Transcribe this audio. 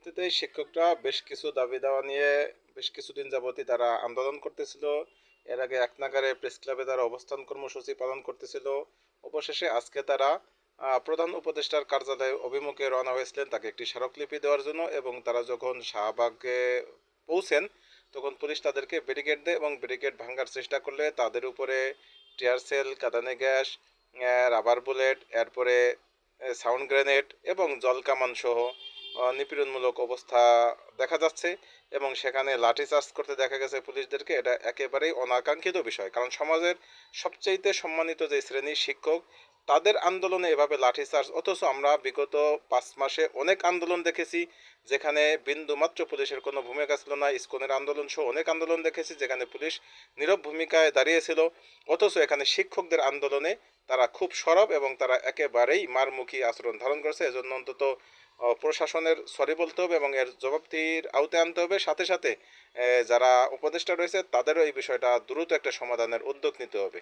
পরবর্তীতে শিক্ষকরা বেশ কিছু দাবি দাওয়া নিয়ে বেশ কিছুদিন যাবতই তারা আন্দোলন করতেছিল। এর আগে এক নাগাড়ে প্রেস ক্লাবে তারা অবস্থান কর্মসূচি পালন করতেছিল। অবশেষে আজকে তারা প্রধান উপদেষ্টার কার্যালয়ে অভিমুখে রওনা হয়েছিলেন তাকে একটি স্মারকলিপি দেওয়ার জন্য, এবং তারা যখন শাহবাগে পৌঁছেন তখন পুলিশ তাদেরকে ব্যারিকেড দেয় এবং ব্যারিকেড ভাঙার চেষ্টা করলে তাদের উপরে টিয়ার সেল, কাঁদানে গ্যাস, রাবার বুলেট, এরপরে সাউন্ড গ্রেনেড এবং জল কামান সহ নিপীড়নমূলক অবস্থা দেখা যাচ্ছে। এবং সেখানে লাঠিচার্জ করতে দেখা গেছে পুলিশদেরকে। এটা একেবারেই অনাকাঙ্ক্ষিত বিষয়, কারণ সমাজের সবচাইতে সম্মানিত যে শ্রেণী শিক্ষক, তাদের আন্দোলনে এভাবে লাঠিচার্জ। অথচ আমরা বিগত 5 মাসে অনেক আন্দোলন দেখেছি যেখানে বিন্দুমাত্র পুলিশের কোনো ভূমিকা ছিল না। ইসকনের আন্দোলন সহ অনেক আন্দোলন দেখেছি যেখানে পুলিশ নীরব ভূমিকায় দাঁড়িয়েছিল। অথচ এখানে শিক্ষকদের আন্দোলনে তারা খুব সরব এবং তারা একেবারেই মারমুখী আচরণ ধারণ করছে। এজন্য অন্তত প্রশাসনের সরি বলতে হবে এবং এর জবাবদিহির আওতায় আনতে হবে। সাথে সাথে যারা উপদেষ্টা রয়েছে তাদেরও এই বিষয়টা দ্রুত একটা সমাধানের উদ্যোগ নিতে হবে।